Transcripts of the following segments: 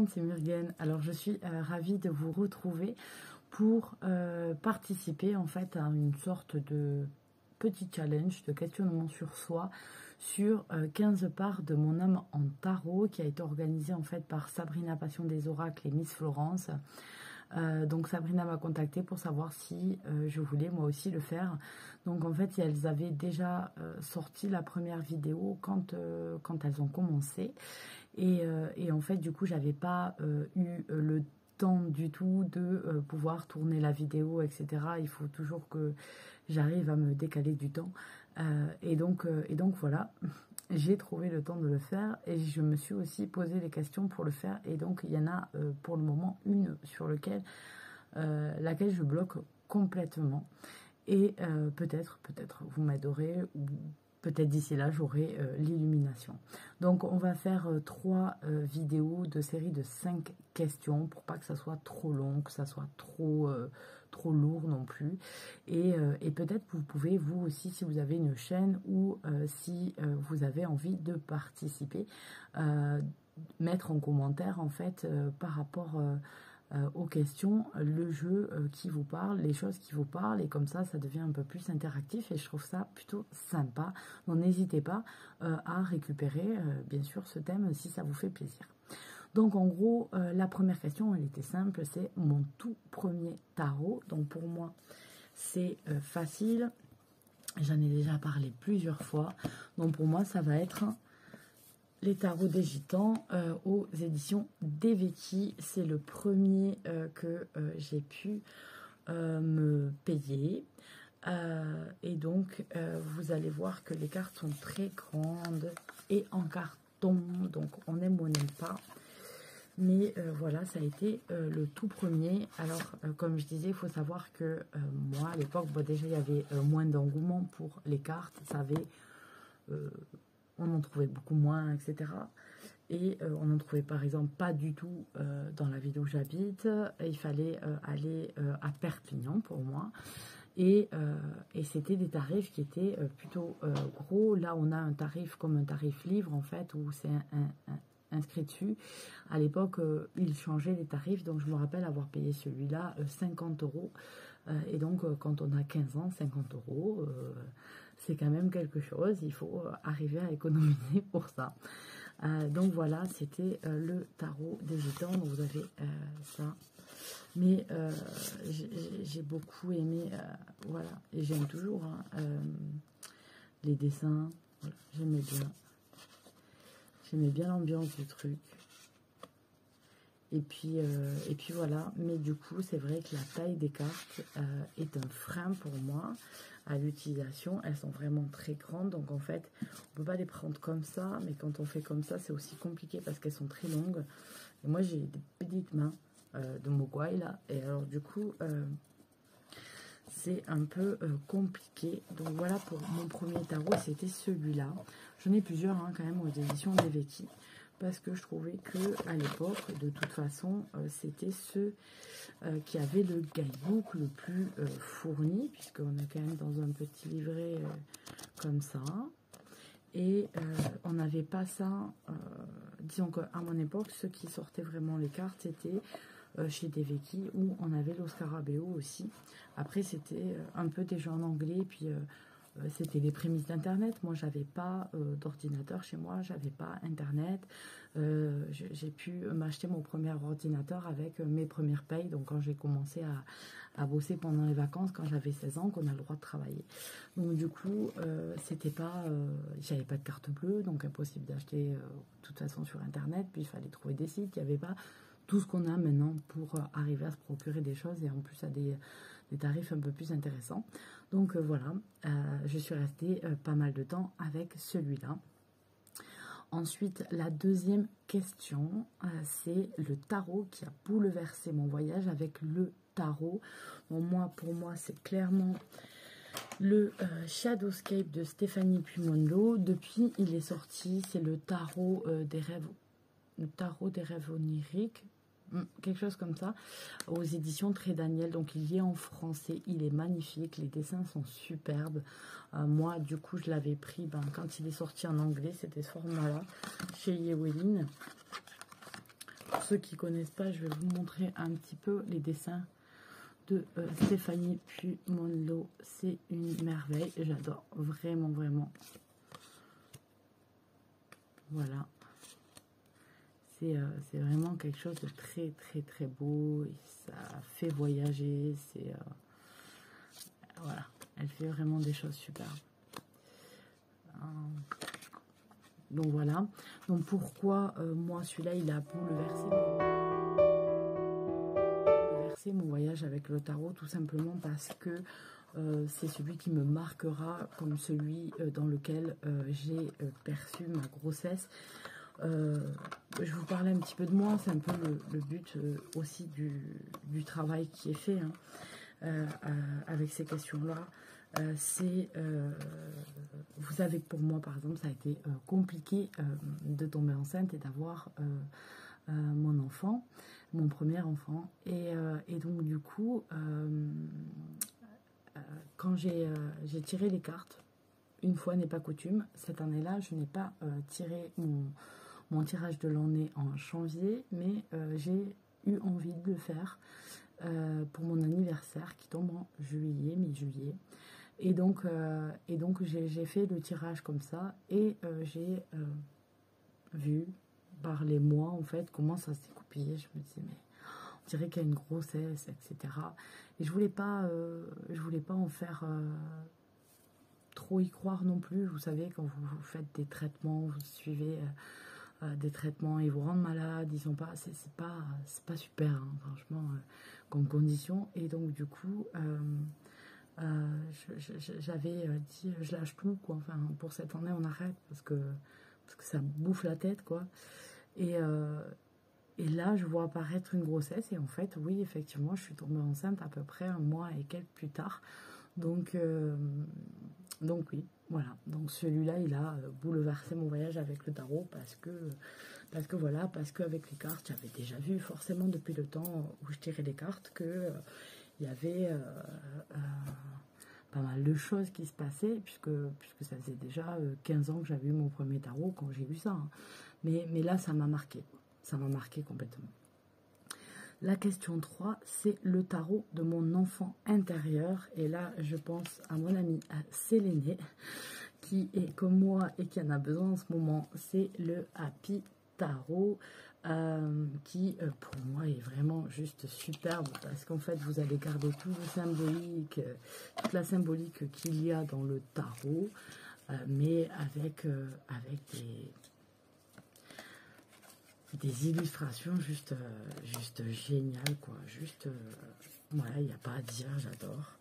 monde, c'est Murgen. Alors je suis ravie de vous retrouver pour participer en fait à une sorte de petit challenge de questionnement sur soi sur 15 parts de mon âme en tarot qui a été organisé en fait par Sabrina Passion des Oracles et Miss Florence. Donc Sabrina m'a contactée pour savoir si je voulais moi aussi le faire. Donc en fait elles avaient déjà sorti la première vidéo quand elles ont commencé. Et en fait du coup j'avais pas eu le temps du tout de pouvoir tourner la vidéo, etc. Il faut toujours que j'arrive à me décaler du temps. Et donc voilà, j'ai trouvé le temps de le faire et je me suis aussi posé les questions pour le faire. Et donc il y en a pour le moment une sur laquelle je bloque complètement. Et peut-être vous m'aiderez ou peut-être d'ici là j'aurai l'illumination. Donc on va faire 3 vidéos de série de 5 questions pour pas que ça soit trop long, que ça soit trop lourd non plus. Et peut-être vous pouvez vous aussi, si vous avez une chaîne ou si vous avez envie de participer, mettre en commentaire en fait par rapport aux questions, le jeu qui vous parle, les choses qui vous parlent, et comme ça devient un peu plus interactif et je trouve ça plutôt sympa. Donc n'hésitez pas à récupérer bien sûr ce thème si ça vous fait plaisir. Donc en gros la première question elle était simple, c'est mon tout premier tarot. Donc pour moi c'est facile, j'en ai déjà parlé plusieurs fois. Donc pour moi ça va être les tarots des gitans aux éditions Deveki. C'est le premier que j'ai pu me payer. Et donc, vous allez voir que les cartes sont très grandes et en carton. Donc, on aime ou on n'aime pas. Mais voilà, ça a été le tout premier. Alors, comme je disais, il faut savoir que moi, à l'époque, bon, déjà, il y avait moins d'engouement pour les cartes. Ça avait... on en trouvait beaucoup moins, etc. Et on n'en trouvait par exemple pas du tout dans la ville où j'habite. Il fallait aller à Perpignan pour moi. Et c'était des tarifs qui étaient plutôt gros. Là, on a un tarif comme un tarif livre, en fait, où c'est inscrit dessus. À l'époque, il changeait les tarifs. Donc, je me rappelle avoir payé celui-là 50 €. Et donc, quand on a 15 ans, 50 €, c'est quand même quelque chose. Il faut arriver à économiser pour ça. Donc, voilà, c'était le tarot des gitans. Donc, vous avez ça. Mais j'ai beaucoup aimé, voilà. Et j'aime toujours les dessins. Voilà, j'aimais bien. J'aimais bien l'ambiance du truc. Et puis voilà, mais du coup, c'est vrai que la taille des cartes est un frein pour moi à l'utilisation. Elles sont vraiment très grandes, donc en fait, on ne peut pas les prendre comme ça, mais quand on fait comme ça, c'est aussi compliqué parce qu'elles sont très longues. Et moi, j'ai des petites mains de mogwai, là, et alors du coup, c'est un peu compliqué. Donc voilà pour mon premier tarot, c'était celui-là. J'en ai plusieurs hein, quand même aux éditions Deveki. Parce que je trouvais que à l'époque, de toute façon, c'était ceux qui avaient le guidebook le plus fourni, puisqu'on est quand même dans un petit livret comme ça. Et on n'avait pas ça, disons qu'à mon époque, ceux qui sortaient vraiment les cartes, c'était chez Deveki, où on avait l'Oscarabeo aussi. Après, c'était un peu déjà en anglais, puis... c'était les prémices d'internet. Moi j'avais pas d'ordinateur chez moi, j'avais pas internet. J'ai pu m'acheter mon premier ordinateur avec mes premières payes. Donc quand j'ai commencé à bosser pendant les vacances, quand j'avais 16 ans, qu'on a le droit de travailler. Donc du coup c'était pas, j'avais pas de carte bleue, donc impossible d'acheter de toute façon sur internet. Puis il fallait trouver des sites, il n'y avait pas tout ce qu'on a maintenant pour arriver à se procurer des choses et en plus à des tarifs un peu plus intéressants. Donc voilà, je suis restée pas mal de temps avec celui-là. Ensuite, la deuxième question, c'est le tarot qui a bouleversé mon voyage avec le tarot. Bon, pour moi, c'est clairement le Shadowscape de Stéphanie Pumonlo. Depuis, il est sorti, c'est le tarot des rêves oniriques. Quelque chose comme ça, aux éditions Très Daniel. Donc il y est en français, il est magnifique, les dessins sont superbes. Moi du coup je l'avais pris quand il est sorti en anglais, c'était ce format là chez Yewelin. Pour ceux qui ne connaissent pas, je vais vous montrer un petit peu les dessins de Stéphanie Pumonlo. C'est une merveille, j'adore vraiment, vraiment. Voilà. C'est vraiment quelque chose de très, très, très beau. Et ça fait voyager. C'est voilà. Elle fait vraiment des choses superbes. Donc voilà. Donc pourquoi moi celui-là il a bouleversé mon voyage avec le tarot, tout simplement parce que c'est celui qui me marquera comme celui dans lequel j'ai perçu ma grossesse. Je vous parlais un petit peu de moi, c'est un peu le but aussi du travail qui est fait avec ces questions-là. Vous savez que pour moi, par exemple, ça a été compliqué de tomber enceinte et d'avoir mon enfant, mon premier enfant. Et donc, du coup, quand j'ai tiré les cartes, une fois n'est pas coutume, cette année-là, je n'ai pas tiré mon tirage de l'année en janvier, mais j'ai eu envie de le faire pour mon anniversaire qui tombe en juillet, mi-juillet. Et donc j'ai fait le tirage comme ça et j'ai vu par les mois en fait comment ça s'est découpillé. Je me disais mais on dirait qu'il y a une grossesse, etc. Et je voulais pas en faire trop y croire non plus. Vous savez, quand vous faites des traitements, vous suivez des traitements, ils vous rendent malade, ils sont pas, c'est pas super hein, franchement comme condition. Et donc du coup j'avais dit je lâche tout quoi, enfin pour cette année on arrête parce que ça bouffe la tête quoi. Et là je vois apparaître une grossesse et en fait oui effectivement je suis tombée enceinte à peu près un mois et quelques plus tard, donc oui voilà, donc celui-là il a bouleversé mon voyage avec le tarot parce que voilà, parce qu'avec les cartes j'avais déjà vu forcément depuis le temps où je tirais les cartes que il y avait pas mal de choses qui se passaient, puisque ça faisait déjà 15 ans que j'avais eu mon premier tarot quand j'ai eu ça. Hein. Mais là, ça m'a marqué complètement. La question 3, c'est le tarot de mon enfant intérieur. Et là, je pense à mon amie Sélénée, qui est comme moi et qui en a besoin en ce moment. C'est le Happy Tarot. Qui pour moi est vraiment juste superbe parce qu'en fait vous allez garder tout le symbolique, toute la symbolique qu'il y a dans le tarot, mais avec des illustrations juste géniales quoi, juste voilà, il n'y a pas à dire, j'adore.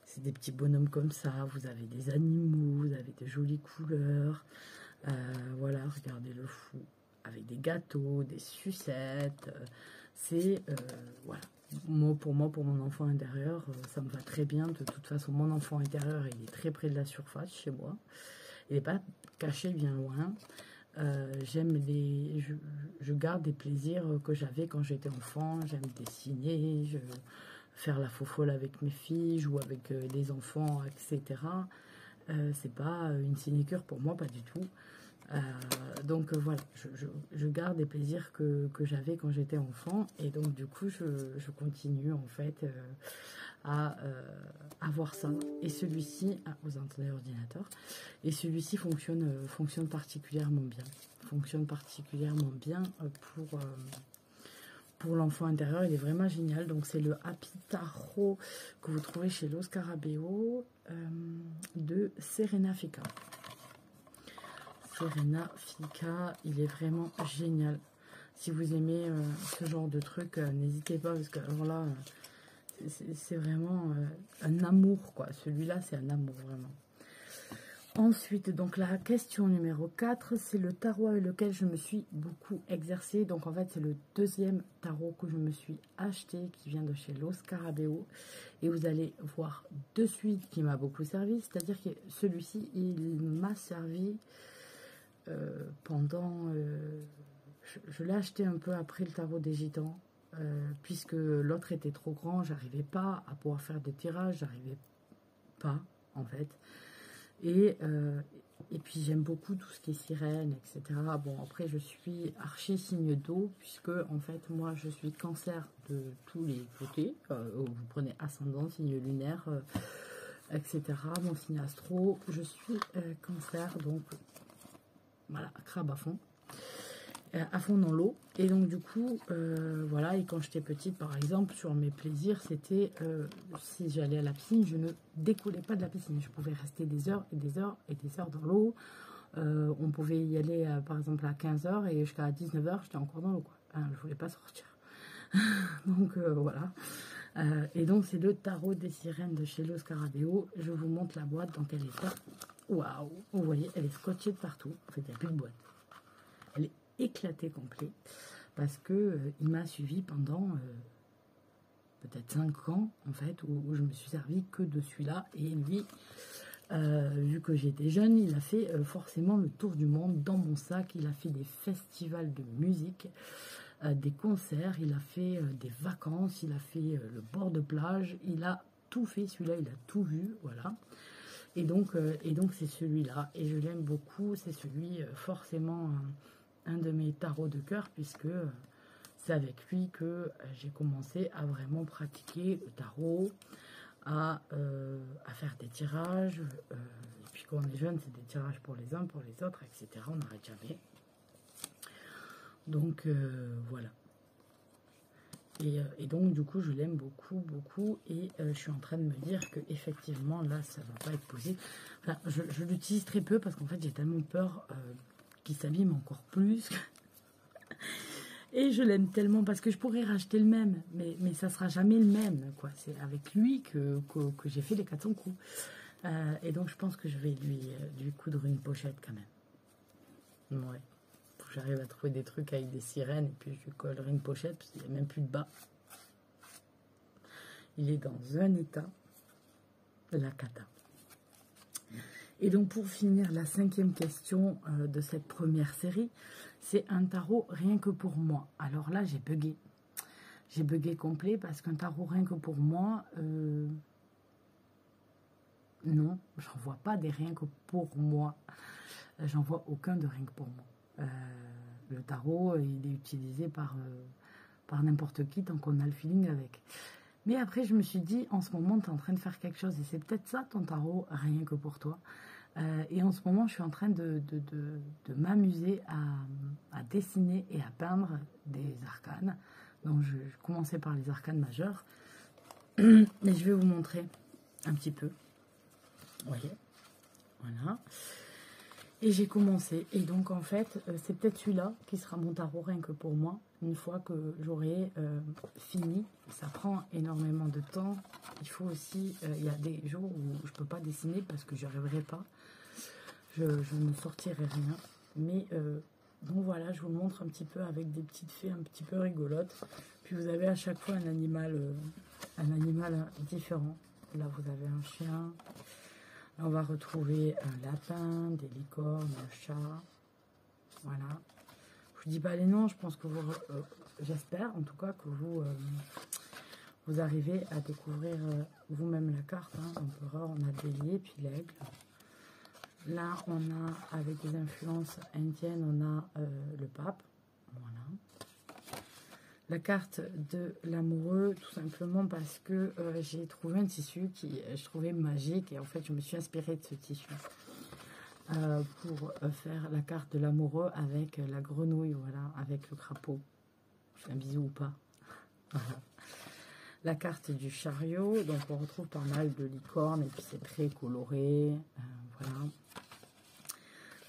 C'est des petits bonhommes comme ça, vous avez des animaux, vous avez des jolies couleurs, voilà, regardez le fou avec des gâteaux, des sucettes, c'est, voilà, pour mon enfant intérieur, ça me va très bien. De toute façon, mon enfant intérieur, il est très près de la surface chez moi, il n'est pas caché bien loin. Je garde des plaisirs que j'avais quand j'étais enfant, j'aime dessiner, faire la faux-folle avec mes filles, jouer avec les enfants, etc. C'est pas une sinécure pour moi, pas du tout. Donc voilà, je garde des plaisirs que j'avais quand j'étais enfant et donc du coup je continue en fait à voir ça. Et celui-ci, vous entendez l'ordinateur, et celui-ci fonctionne particulièrement bien, pour l'enfant intérieur. Il est vraiment génial. Donc c'est le Happy Tarot que vous trouvez chez Los Scarabeo de Serena Fica. Serena Fica, il est vraiment génial. Si vous aimez ce genre de truc, n'hésitez pas, parce que alors là, c'est vraiment un amour, quoi. Celui-là, c'est un amour, vraiment. Ensuite, donc la question numéro 4, c'est le tarot avec lequel je me suis beaucoup exercée. Donc en fait, c'est le deuxième tarot que je me suis acheté, qui vient de chez Los Scarabeo. Et vous allez voir de suite qu'il m'a beaucoup servi. C'est-à-dire que celui-ci, il m'a servi pendant... je l'ai acheté un peu après le tarot des gitans, puisque l'autre était trop grand, j'arrivais pas à pouvoir faire des tirages, j'arrivais pas, en fait. Et Et puis j'aime beaucoup tout ce qui est sirène, etc. Bon, après je suis archi signe d'eau, puisque en fait moi je suis cancer de tous les côtés. Vous prenez ascendant, signe lunaire, etc. Mon signe astro, je suis cancer, donc voilà, crabe à fond dans l'eau. Et donc du coup, voilà, et quand j'étais petite, par exemple, sur mes plaisirs, c'était, si j'allais à la piscine, je ne découlais pas de la piscine. Je pouvais rester des heures et des heures et des heures dans l'eau. On pouvait y aller, par exemple, à 15 heures et jusqu'à 19 heures, j'étais encore dans l'eau, quoi. Enfin, je voulais pas sortir. Donc, voilà. Et donc, c'est le tarot des sirènes de chez Los Scarabeo. Je vous montre la boîte, donc elle est là. Waouh! Vous voyez, elle est scotchée de partout. En fait, il n'y a plus de boîte. Elle est éclatée complet parce que il m'a suivi pendant peut-être 5 ans en fait où je me suis servi que de celui-là, et lui vu que j'étais jeune, il a fait forcément le tour du monde dans mon sac. Il a fait des festivals de musique, des concerts, il a fait des vacances, il a fait le bord de plage, il a tout fait, celui-là il a tout vu, voilà. Et donc c'est celui-là, et je l'aime beaucoup. C'est celui forcément un de mes tarots de cœur, puisque c'est avec lui que j'ai commencé à vraiment pratiquer le tarot, à faire des tirages. Et puis quand on est jeune, c'est des tirages pour les uns, pour les autres, etc. On n'arrête jamais. Donc voilà. Et donc du coup je l'aime beaucoup, beaucoup, et je suis en train de me dire que effectivement là ça va pas être posé. Enfin, je l'utilise très peu parce qu'en fait j'ai tellement peur qu'il s'abîme encore plus. Et je l'aime tellement parce que je pourrais racheter le même, mais ça sera jamais le même, quoi. C'est avec lui que j'ai fait les 400 coups. Et donc je pense que je vais lui coudre une pochette quand même. Ouais. Faut que j'arrive à trouver des trucs avec des sirènes, et puis je lui collerai une pochette parce qu'il n'y a même plus de bas. Il est dans un état, la cata. Et donc pour finir, la 5e question de cette première série, c'est un tarot rien que pour moi. Alors là, j'ai bugué. J'ai bugué complet parce qu'un tarot rien que pour moi, non, j'en vois pas des rien que pour moi. J'en vois aucun de rien que pour moi. Le tarot, il est utilisé par n'importe qui tant qu'on a le feeling avec. Mais après, je me suis dit, en ce moment, tu es en train de faire quelque chose, et c'est peut-être ça ton tarot, rien que pour toi. Et en ce moment, je suis en train de m'amuser à dessiner et à peindre des arcanes. Donc, je commençais par les arcanes majeures. Mais je vais vous montrer un petit peu. Vous voyez, voilà. Et j'ai commencé. Et donc, en fait, c'est peut-être celui-là qui sera mon tarot rien que pour moi. Une fois que j'aurai fini. Ça prend énormément de temps. Il faut aussi... il y a des jours où je ne peux pas dessiner parce que je n'y arriverai pas. Je ne sortirai rien. Mais donc voilà, je vous le montre un petit peu avec des petites fées un petit peu rigolotes. Puis vous avez à chaque fois un animal différent. Là, vous avez un chien. Là, on va retrouver un lapin, des licornes, un chat. Voilà. Je vous dis pas les noms, je pense que vous... j'espère en tout cas que vous arrivez à découvrir vous-même la carte. Hein. L'empereur, on a le bélier, puis l'aigle. Là, on a, avec des influences indiennes, on a le pape. Voilà. La carte de l'amoureux, tout simplement parce que j'ai trouvé un tissu qui je trouvais magique. Et en fait, je me suis inspirée de ce tissu pour faire la carte de l'amoureux avec la grenouille, voilà, avec le crapaud. Je fais un bisou ou pas. Voilà. La carte du chariot, donc on retrouve pas mal de licornes, et puis c'est très coloré. Voilà.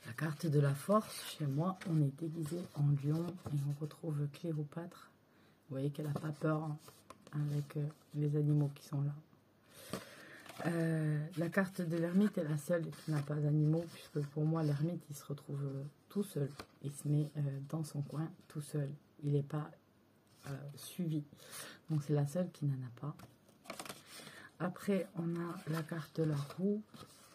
La carte de la force, chez moi, on est déguisé en lion et on retrouve Cléopâtre. Vous voyez qu'elle n'a pas peur hein, avec les animaux qui sont là. La carte de l'ermite est la seule qui n'a pas d'animaux, puisque pour moi, l'ermite, il se retrouve tout seul. Il se met dans son coin tout seul. Il n'est pas suivi. Donc, c'est la seule qui n'en a pas. Après, on a la carte de la roue,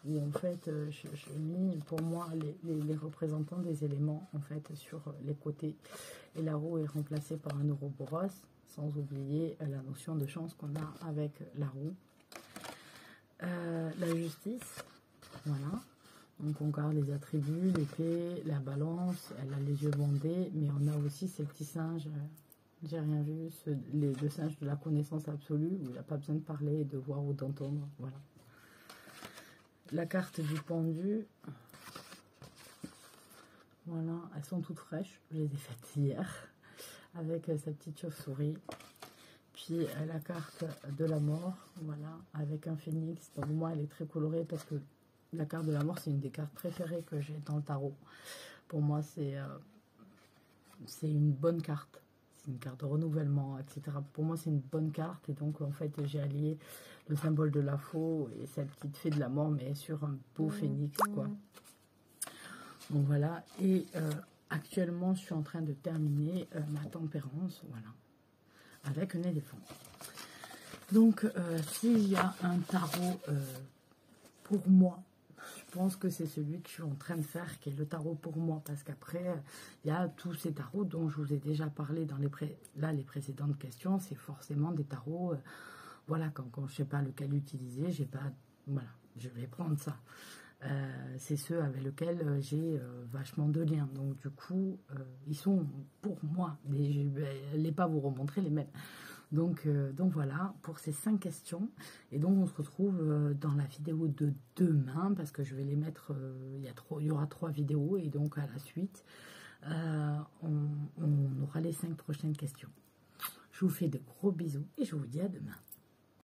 où en fait, je mis pour moi les représentants des éléments en fait sur les côtés. Et la roue est remplacée par un ouroboros, sans oublier la notion de chance qu'on a avec la roue. La justice, voilà. Donc on garde les attributs, l'épée, la balance, elle a les yeux bandés, mais on a aussi ces petits singes, j'ai rien vu, les deux singes de la connaissance absolue, où il n'y a pas besoin de parler, de voir ou d'entendre, voilà. La carte du pendu, voilà, elles sont toutes fraîches, je les ai faites hier, avec sa petite chauve-souris. Puis la carte de la mort, voilà, avec un phénix. Donc moi, elle est très colorée parce que la carte de la mort, c'est une des cartes préférées que j'ai dans le tarot. Pour moi, c'est une bonne carte. C'est une carte de renouvellement, etc. Pour moi, c'est une bonne carte. Et donc, en fait, j'ai allié le symbole de la faux et cette petite fée de la mort, mais sur un beau phénix, quoi. Donc voilà. Et actuellement, je suis en train de terminer ma tempérance, voilà, avec un éléphant. Donc, s'il y a un tarot pour moi, je pense que c'est celui que je suis en train de faire, qui est le tarot pour moi, parce qu'après, il y a tous ces tarots dont je vous ai déjà parlé dans les précédentes questions. C'est forcément des tarots, voilà, quand je ne sais pas lequel utiliser, j'ai pas, voilà, je vais prendre ça. C'est ceux avec lesquels j'ai vachement de liens. Donc du coup, ils sont pour moi, mais je ne vais pas vous remontrer les mêmes. Donc voilà, pour ces 5 questions. Et donc on se retrouve dans la vidéo de demain, parce que je vais les mettre, il y aura 3 vidéos, et donc à la suite, on aura les 5 prochaines questions. Je vous fais de gros bisous, et je vous dis à demain.